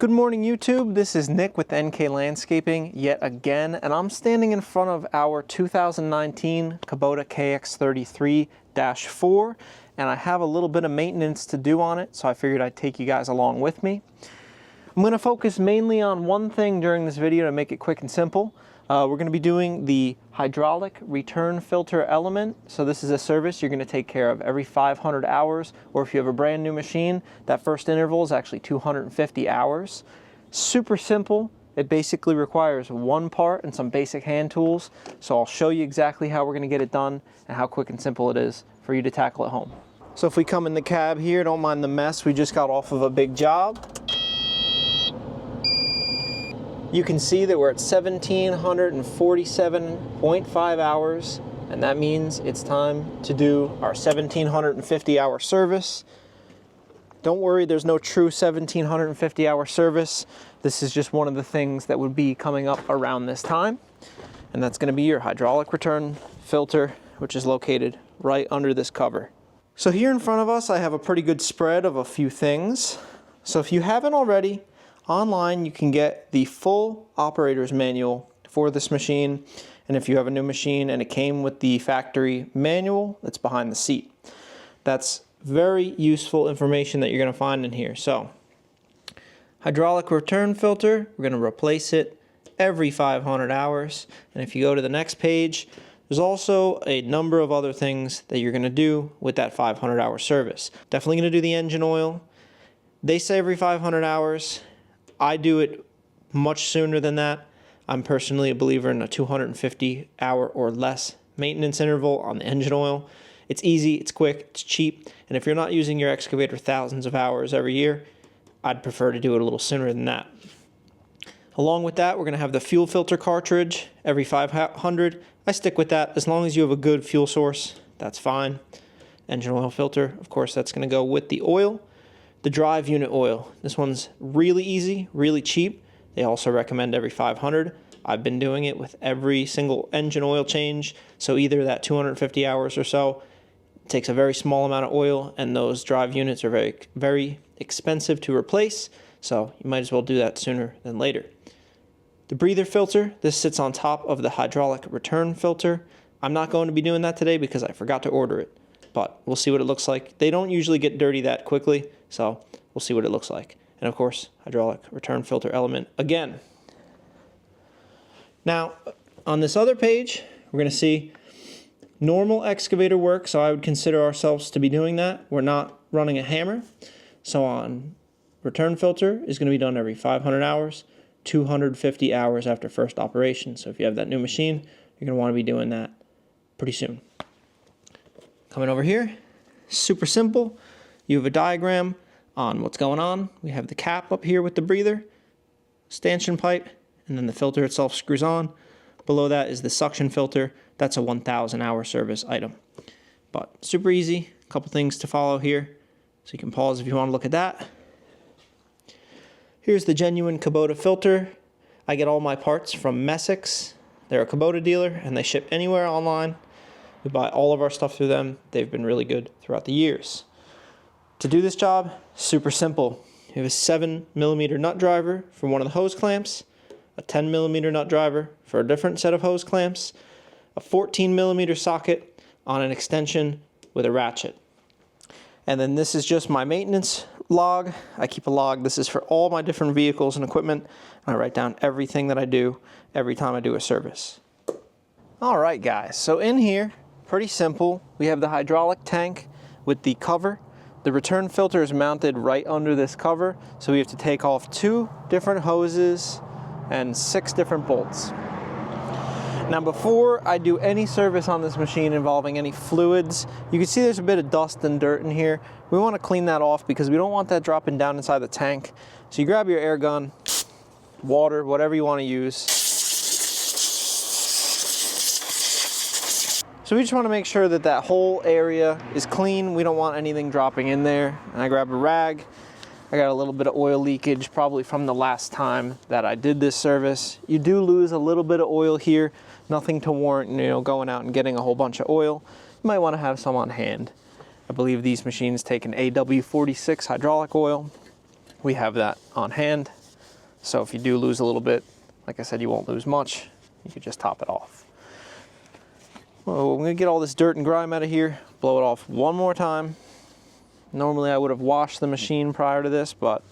Good morning YouTube, this is Nick with NK Landscaping yet again, and I'm standing in front of our 2019 Kubota KX033-4, and I have a little bit of maintenance to do on it, so I figured I'd take you guys along with me. I'm going to focus mainly on one thing during this video to make it quick and simple. We're going to be doing the hydraulic return filter element. So this is a service you're going to take care of every 500 hours, or if you have a brand new machine, that first interval is actually 250 hours. Super simple. It basically requires one part and some basic hand tools. So I'll show you exactly how we're going to get it done and how quick and simple it is for you to tackle at home. So if we come in the cab here, don't mind the mess, we just got off of a big job. You can see that we're at 1,747.5 hours, and that means it's time to do our 1,750 hour service. Don't worry, there's no true 1,750 hour service. This is just one of the things that would be coming up around this time, and that's going to be your hydraulic return filter, which is located right under this cover. So here in front of us, I have a pretty good spread of a few things. So if you haven't already, online you can get the full operator's manual for this machine, and if you have a new machine and it came with the factory manual, that's behind the seat. That's very useful information that you're going to find in here. So hydraulic return filter, we're going to replace it every 500 hours, and if you go to the next page, there's also a number of other things that you're going to do with that 500 hour service. Definitely going to do the engine oil. They say every 500 hours. I do it much sooner than that. I'm personally a believer in a 250 hour or less maintenance interval on the engine oil. It's easy, it's quick, it's cheap, and if you're not using your excavator thousands of hours every year, I'd prefer to do it a little sooner than that. Along with that, we're going to have the fuel filter cartridge every 500. I stick with that as long as you have a good fuel source, that's fine. Engine oil filter, of course, that's going to go with the oil. The drive unit oil. This one's really easy, really cheap. They also recommend every 500. I've been doing it with every single engine oil change. So either that 250 hours or so takes a very small amount of oil, and those drive units are very, very expensive to replace. So you might as well do that sooner than later. The breather filter, this sits on top of the hydraulic return filter. I'm not going to be doing that today because I forgot to order it, but we'll see what it looks like. They don't usually get dirty that quickly, so we'll see what it looks like. And of course, hydraulic return filter element again. Now, on this other page, we're going to see normal excavator work, so I would consider ourselves to be doing that. We're not running a hammer. So on return filter is going to be done every 500 hours, 250 hours after first operation. So if you have that new machine, you're going to want to be doing that pretty soon. Coming over here, super simple. You have a diagram on what's going on. We have the cap up here with the breather, stanchion pipe, and then the filter itself screws on. Below that is the suction filter. That's a 1,000 hour service item. But super easy, a couple things to follow here. So you can pause if you want to look at that. Here's the genuine Kubota filter. I get all my parts from Messick's. They're a Kubota dealer and they ship anywhere online. We buy all of our stuff through them. They've been really good throughout the years. To do this job, super simple. You have a 7mm nut driver for one of the hose clamps, a 10mm nut driver for a different set of hose clamps, a 14mm socket on an extension with a ratchet. And then this is just my maintenance log. I keep a log. This is for all my different vehicles and equipment. I write down everything that I do every time I do a service. All right, guys, so in here, pretty simple. We have the hydraulic tank with the cover. The return filter is mounted right under this cover, so we have to take off 2 different hoses and 6 different bolts. Now before I do any service on this machine involving any fluids, you can see there's a bit of dust and dirt in here. We want to clean that off because we don't want that dropping down inside the tank. So you grab your air gun, water, whatever you want to use. So we just want to make sure that that whole area is clean. We don't want anything dropping in there. And I grab a rag. I got a little bit of oil leakage, probably from the last time that I did this service. You do lose a little bit of oil here. Nothing to warrant, going out and getting a whole bunch of oil. You might want to have some on hand. I believe these machines take an AW46 hydraulic oil. We have that on hand. So if you do lose a little bit, like I said, you won't lose much. You could just top it off. Well, I'm gonna get all this dirt and grime out of here, blow it off one more time. Normally I would have washed the machine prior to this, but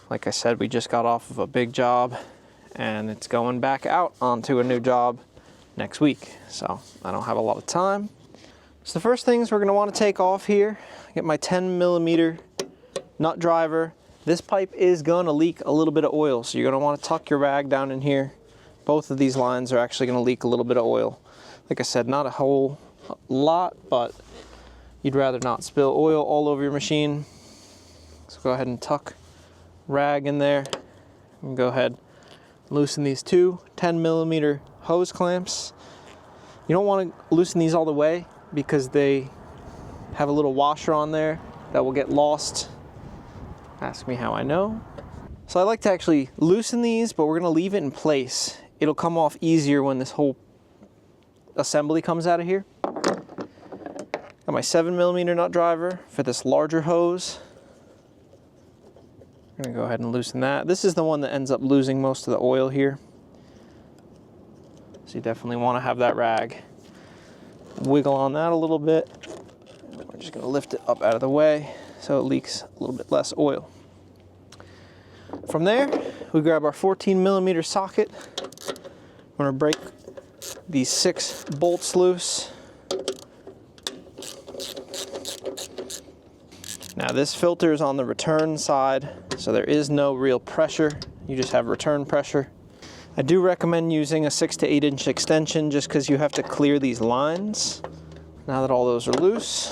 like I said, we just got off of a big job and it's going back out onto a new job next week. So I don't have a lot of time. So the first things we're gonna wanna take off here, get my 10mm nut driver. This pipe is gonna leak a little bit of oil, so you're gonna wanna tuck your rag down in here. Both of these lines are actually gonna leak a little bit of oil. Like I said, not a whole lot, but you'd rather not spill oil all over your machine. So go ahead and tuck rag in there and go ahead and loosen these two 10mm hose clamps. You don't want to loosen these all the way because they have a little washer on there that will get lost. Ask me how I know. So I like to actually loosen these, but we're going to leave it in place. It'll come off easier when this whole assembly comes out of here. Got my 7mm nut driver for this larger hose. I'm gonna go ahead and loosen that. This is the one that ends up losing most of the oil here. So you definitely want to have that rag wiggle on that a little bit. We're just gonna lift it up out of the way so it leaks a little bit less oil. From there, we grab our 14mm socket. We're gonna break these 6 bolts loose. Now this filter is on the return side, so there is no real pressure. You just have return pressure. I do recommend using a 6 to 8 inch extension just because you have to clear these lines. Now that all those are loose,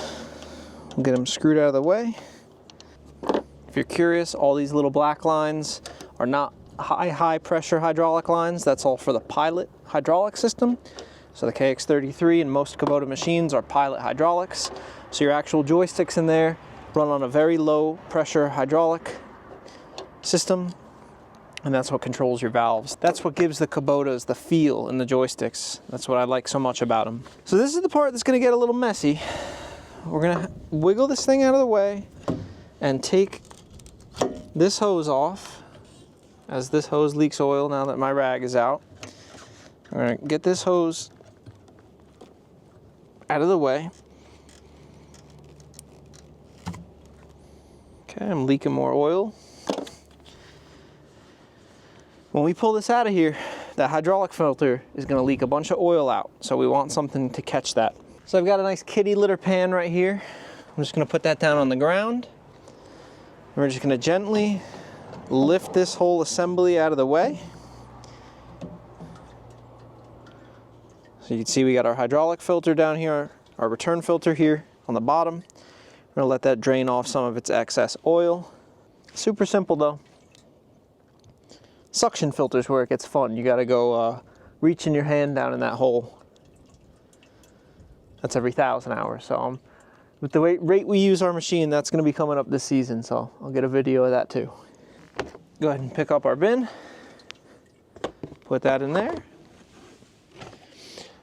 we'll get them screwed out of the way. If you're curious, all these little black lines are not high pressure hydraulic lines. That's all for the pilot hydraulic system. So the KX033 and most Kubota machines are pilot hydraulics. So your actual joysticks in there run on a very low pressure hydraulic system, and that's what controls your valves. That's what gives the Kubotas the feel in the joysticks. That's what I like so much about them. So this is the part that's gonna get a little messy. We're gonna wiggle this thing out of the way and take this hose off, as this hose leaks oil now that my rag is out. We're gonna get this hose out of the way. Okay, I'm leaking more oil. When we pull this out of here, that hydraulic filter is gonna leak a bunch of oil out, so we want something to catch that. So I've got a nice kitty litter pan right here. I'm just gonna put that down on the ground. We're just gonna gently lift this whole assembly out of the way. So you can see we got our hydraulic filter down here, our return filter here on the bottom. We're gonna let that drain off some of its excess oil. Super simple though. Suction filters where it gets fun. You gotta go reaching your hand down in that hole. That's every 1,000 hours. So with the rate we use our machine, that's gonna be coming up this season. So I'll get a video of that too. Go ahead and pick up our bin. Put that in there.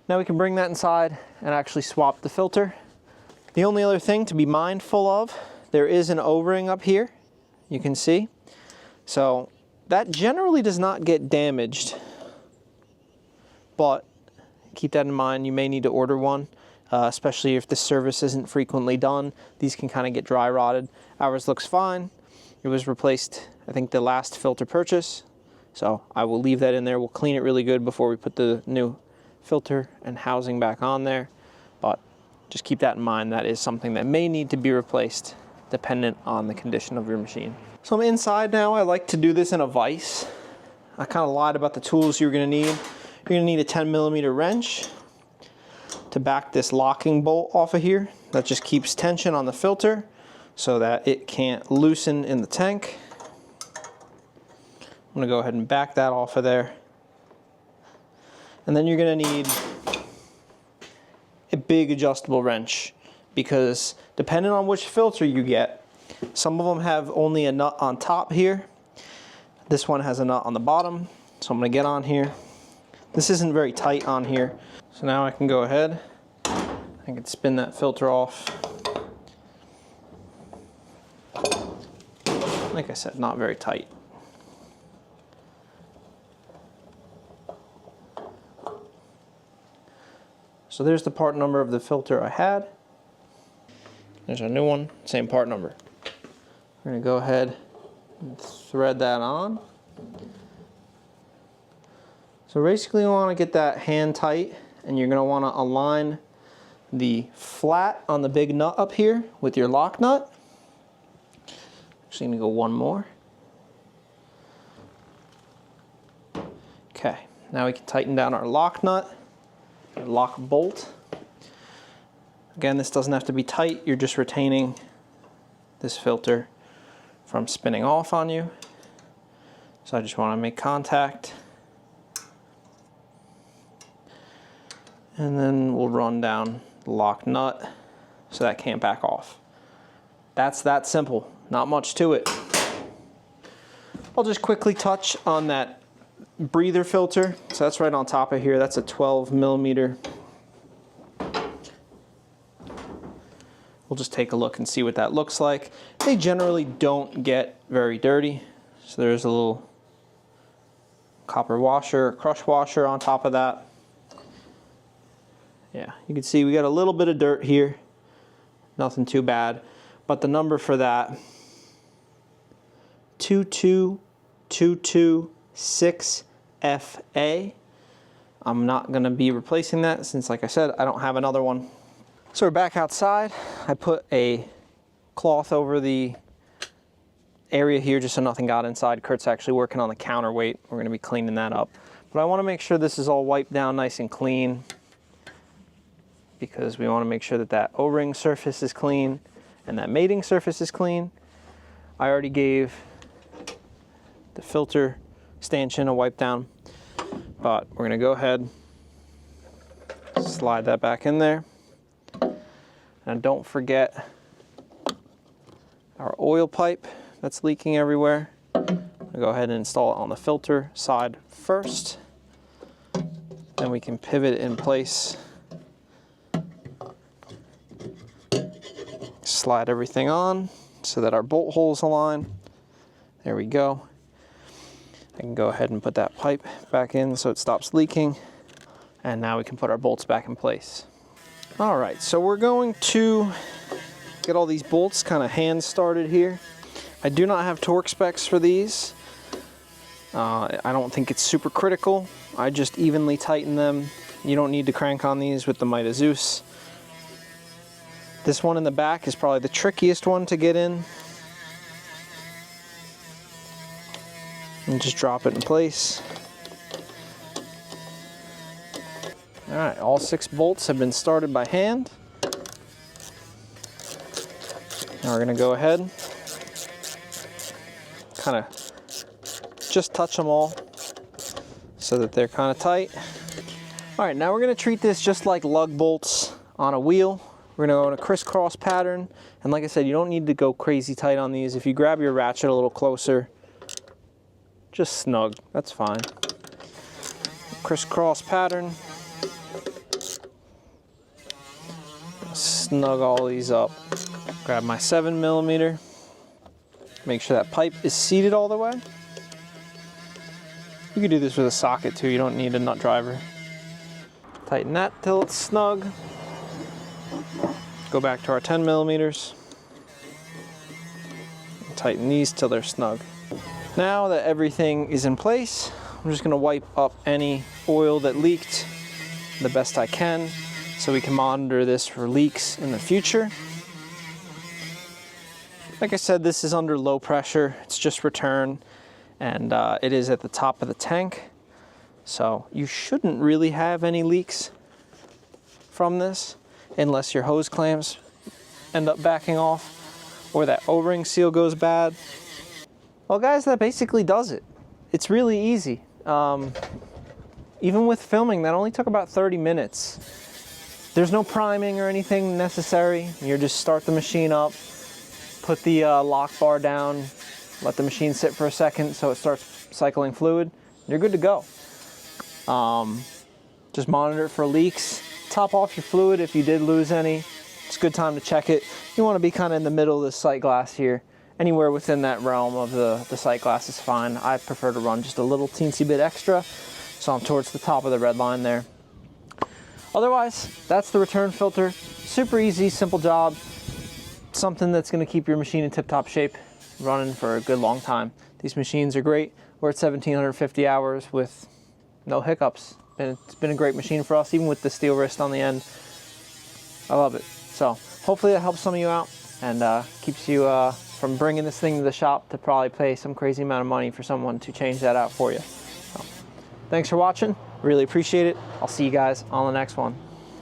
Now we can bring that inside and actually swap the filter. The only other thing to be mindful of, there is an O-ring up here, you can see. So that generally does not get damaged, but keep that in mind. You may need to order one, especially if the service isn't frequently done. These can kind of get dry rotted. Ours looks fine. It was replaced, I think, the last filter purchase. So I will leave that in there. We'll clean it really good before we put the new filter and housing back on there. But just keep that in mind. That is something that may need to be replaced dependent on the condition of your machine. So I'm inside now. I like to do this in a vise. I kind of lied about the tools you're gonna need. You're gonna need a 10mm wrench to back this locking bolt off of here. That just keeps tension on the filter so that it can't loosen in the tank. I'm gonna go ahead and back that off of there. And then you're gonna need a big adjustable wrench, because depending on which filter you get, some of them have only a nut on top here. This one has a nut on the bottom. So I'm gonna get on here. This isn't very tight on here. So now I can go ahead, I can spin that filter off. Like I said, not very tight. So there's the part number of the filter I had. There's our new one, same part number. We're gonna go ahead and thread that on. So basically you wanna get that hand tight, and you're gonna wanna align the flat on the big nut up here with your lock nut. Actually gonna go one more. Okay, now we can tighten down our lock nut, our lock bolt. Again, this doesn't have to be tight, you're just retaining this filter from spinning off on you. So I just want to make contact. And then we'll run down the lock nut so that can't back off. That's that simple, not much to it. I'll just quickly touch on that breather filter. So that's right on top of here, that's a 12 millimeter. We'll just take a look and see what that looks like. They generally don't get very dirty. So there's a little copper washer, crush washer on top of that. Yeah, you can see we got a little bit of dirt here. Nothing too bad. But the number for that, 22226FA. I'm not gonna be replacing that since, like I said, I don't have another one. So we're back outside. I put a cloth over the area here just so nothing got inside. Kurt's actually working on the counterweight. We're gonna be cleaning that up. But I wanna make sure this is all wiped down nice and clean, because we wanna make sure that that O-ring surface is clean and that mating surface is clean. I already gave the filter stanchion a wipe down, but we're gonna go ahead, slide that back in there. And don't forget our oil pipe that's leaking everywhere. I'll go ahead and install it on the filter side first. Then we can pivot it in place. Slide everything on so that our bolt holes align. There we go. I can go ahead and put that pipe back in so it stops leaking. And now we can put our bolts back in place. All right, so we're going to get all these bolts kind of hand started here. I do not have torque specs for these. I don't think it's super critical. I just evenly tighten them. You don't need to crank on these with the Might of Zeus. This one in the back is probably the trickiest one to get in. And just drop it in place. All right, all 6 bolts have been started by hand. Now we're gonna go ahead, kind of just touch them all so that they're kind of tight. All right, now we're gonna treat this just like lug bolts on a wheel. We're gonna go in a crisscross pattern. And like I said, you don't need to go crazy tight on these. If you grab your ratchet a little closer, just snug, that's fine. Crisscross pattern. Snug all these up. Grab my 7 millimeter. Make sure that pipe is seated all the way. You can do this with a socket too, you don't need a nut driver. Tighten that till it's snug. Go back to our 10 millimeters. Tighten these till they're snug. Now that everything is in place, I'm just gonna wipe up any oil that leaked the best I can, so we can monitor this for leaks in the future. Like I said, this is under low pressure. It's just return, and it is at the top of the tank. So you shouldn't really have any leaks from this, unless your hose clamps end up backing off or that O-ring seal goes bad. Well guys, that basically does it. It's really easy. Even with filming, that only took about 30 minutes. There's no priming or anything necessary. You just start the machine up, put the lock bar down, let the machine sit for a second so it starts cycling fluid. You're good to go. Just monitor it for leaks. Top off your fluid if you did lose any. It's a good time to check it. You want to be kind of in the middle of the sight glass here. Anywhere within that realm of the sight glass is fine. I prefer to run just a little teensy bit extra, so I'm towards the top of the red line there. Otherwise, that's the return filter. Super easy, simple job. Something that's going to keep your machine in tip-top shape, running for a good long time. These machines are great. We're at 1,750 hours with no hiccups. It's been a great machine for us, even with the steel wrist on the end. I love it. So hopefully that helps some of you out and keeps you from bringing this thing to the shop to probably pay some crazy amount of money for someone to change that out for you. So, thanks for watching. Really appreciate it. I'll see you guys on the next one.